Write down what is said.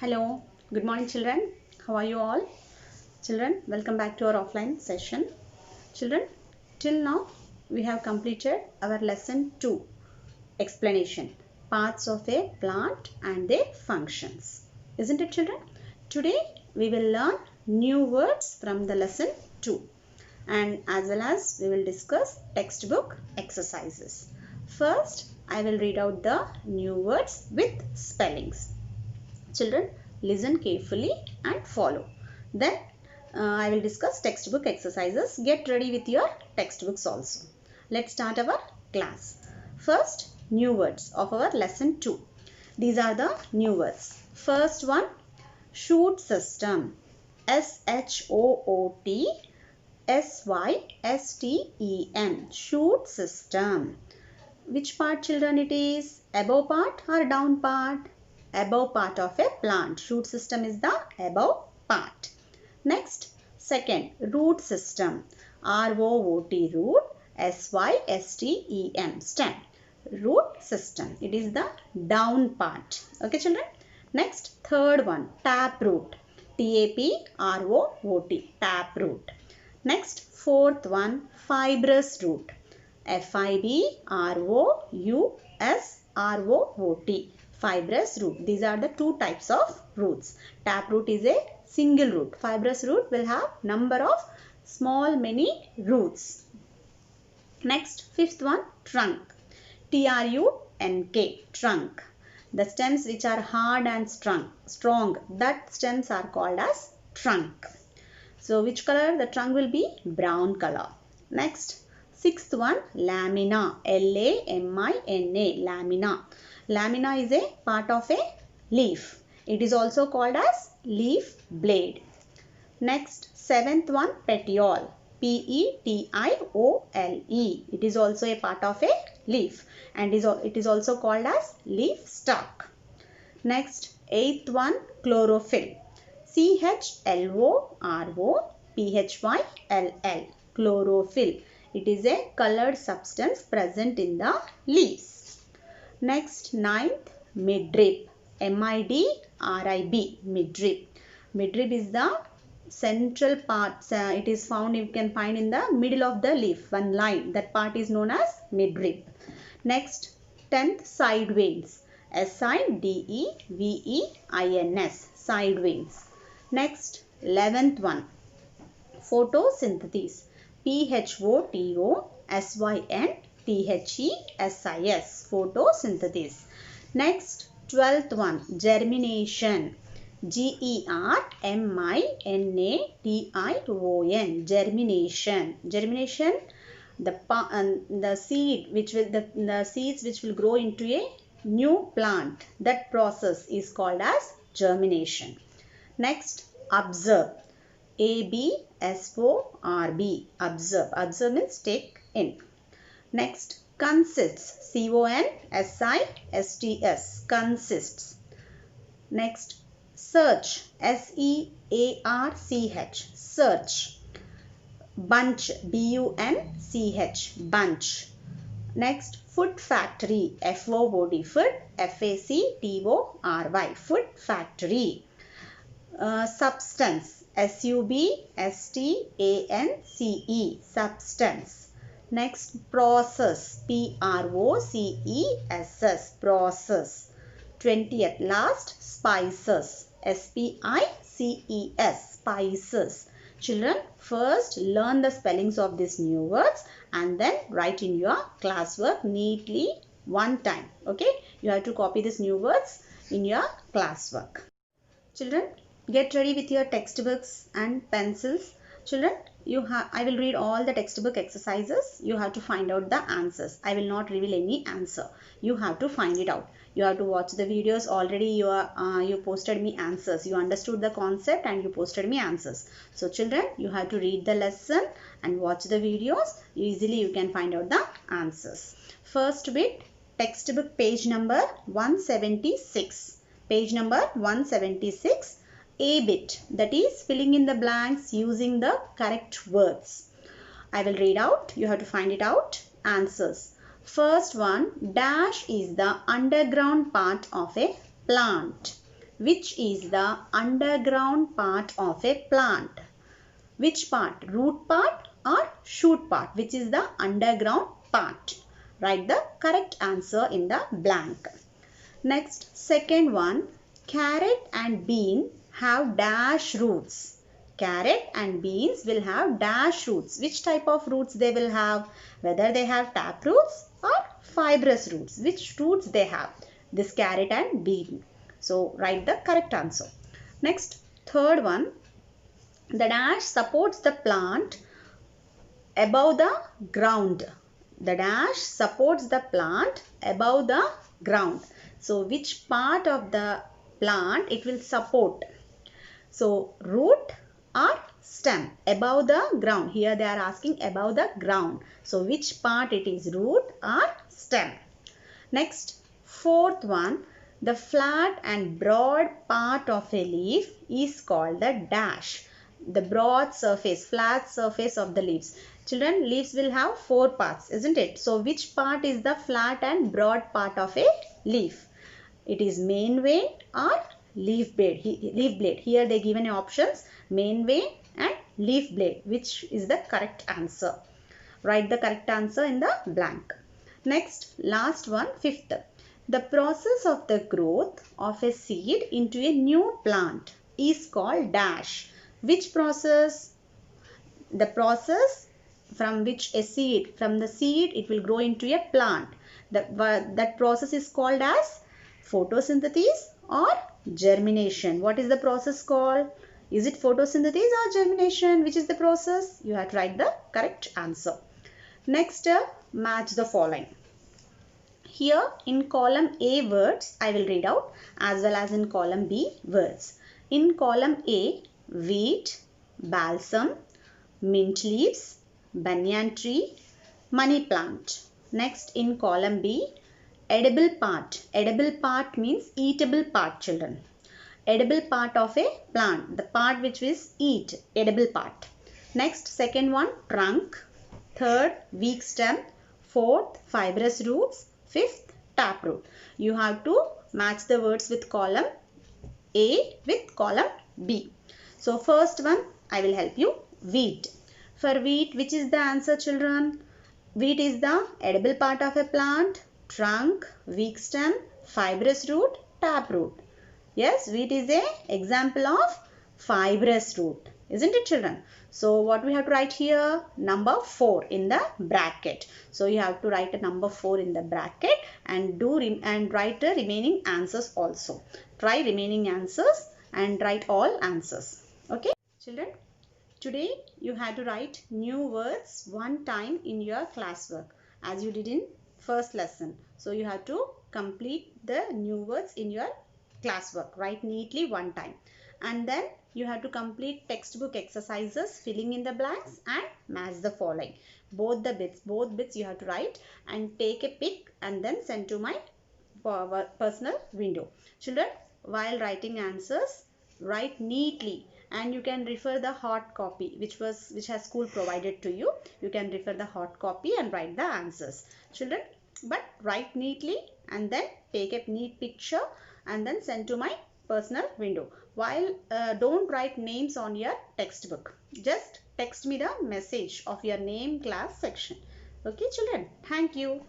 Hello, good morning children. How are you all? Children, welcome back to our offline session. Children, till now we have completed our lesson 2, explanation, parts of a plant and their functions. Isn't it children? Today we will learn new words from the lesson 2 and as well as we will discuss textbook exercises. First, I will read out the new words with spellings. Children, listen carefully and follow. Then I will discuss textbook exercises. Get ready with your textbooks also. Let's start our class. First, new words of our lesson 2. These are the new words. First one, shoot system. SHOOT Shoot system. Which part children it is? Above part or down part? Above part of a plant. Shoot system is the above part. Next, second, root system. ROOT, root. SYSTEM, stem. Root system. It is the down part. Okay, children. Next, third one, tap root. TAPROOT, tap root. Next, fourth one, fibrous root. FIBROUSROOT, fibrous root. These are the two types of roots. Tap root is a single root. Fibrous root will have number of small many roots. Next, fifth one, trunk. TRUNK, trunk. The stems which are hard and strong, that stems are called as trunk. So which color? The trunk will be brown color. Next, sixth one, lamina. LAMINA, lamina. Lamina is a part of a leaf. It is also called as leaf blade. Next, seventh one, petiole. PETIOLE. It is also a part of a leaf and it is also called as leaf stalk. Next, eighth one, chlorophyll. CHLOROPHYLL. Chlorophyll. It is a colored substance present in the leaves. Next, ninth, midrib. MIDRIB, midrib. Midrib is the central part. It is found, you can find in the middle of the leaf, one line. That part is known as midrib. Next, 10th, side veins. SIDEVEINS, side veins. Next, 11th one, photosynthesis. PHOTOSYNTHESIS, photosynthesis. Next, 12th one, germination. GERMINATION, germination. Germination, the seed which will the seeds which will grow into a new plant. That process is called as germination. Next, observe. ABSORB, observe. Observe means take in. Next, consists. CONSISTS, consists. Next, search. SEARCH, search. Bunch. BUNCH, bunch. Next, food factory. FOOD, food. FACTORY, food factory. Substance. SUBSTANCE, substance. Next, process. PROCESS, process. 20th, last, spices. SPICES, spices. Children, first learn the spellings of these new words and then write in your classwork neatly one time. Okay, you have to copy these new words in your classwork. Children, get ready with your textbooks and pencils. Children, I will read all the textbook exercises. You have to find out the answers. I will not reveal any answer. You have to find it out. You have to watch the videos. Already you posted me answers. You understood the concept and you posted me answers. So children, you have to read the lesson and watch the videos. Easily you can find out the answers. First bit, textbook page number 176. Page number 176. A bit, that is filling in the blanks using the correct words. I will read out. You have to find it out. Answers. First one, dash is the underground part of a plant. Which is the underground part of a plant? Which part? Root part or shoot part? Which is the underground part? Write the correct answer in the blank. Next, second one. Carrot and bean have dash roots. Carrot and beans will have dash roots. Which type of roots they will have? Whether they have tap roots or fibrous roots. Which roots they have? This carrot and bean. So write the correct answer. Next, third one. The dash supports the plant above the ground. The dash supports the plant above the ground. So which part of the plant it will support? So root or stem? Above the ground. Here they are asking above the ground. So which part it is? Root or stem? Next, fourth one. The flat and broad part of a leaf is called the dash. The broad surface, flat surface of the leaves. Children, leaves will have four parts, isn't it? So which part is the flat and broad part of a leaf? It is main vein or leaf blade. Here they given options, main vein and leaf blade. Which is the correct answer? Write the correct answer in the blank. Next, last one, fifth. The process of the growth of a seed into a new plant is called dash. Which process? The process from which a seed, from the seed it will grow into a plant. That process is called as photosynthesis or germination. What is the process called? Is it photosynthesis or germination? Which is the process? You have to write the correct answer. Next, match the following. Here in column A words I will read out, as well as in column B words. In column A, wheat, balsam, mint leaves, banyan tree, money plant. Next, in column B, edible part. Edible part means eatable part, children. Edible part of a plant, the part which is eat, edible part. Next, second one, trunk. Third, weak stem. Fourth, fibrous roots. Fifth, taproot. You have to match the words with column A with column B. So first one I will help you. Wheat. For wheat, which is the answer, children? Wheat is the edible part of a plant, trunk, weak stem, fibrous root, taproot. Yes, wheat is an example of fibrous root, isn't it, children? So what we have to write here? Number 4 in the bracket. So you have to write a number 4 in the bracket and write the remaining answers also. Try remaining answers and write all answers. Okay, children. Today you had to write new words one time in your classwork as you did in first lesson. So you have to complete the new words in your classwork. Write neatly one time. And then you have to complete textbook exercises, filling in the blanks and match the following. Both bits you have to write and take a pic and then send to my personal window. Children, while writing answers, write neatly and you can refer the hard copy which has school provided to you. You can refer the hard copy and write the answers. Children, but write neatly and then take a neat picture and then send to my personal window. While don't write names on your textbook. Just text me the message of your name, class, section. Okay, children. Thank you.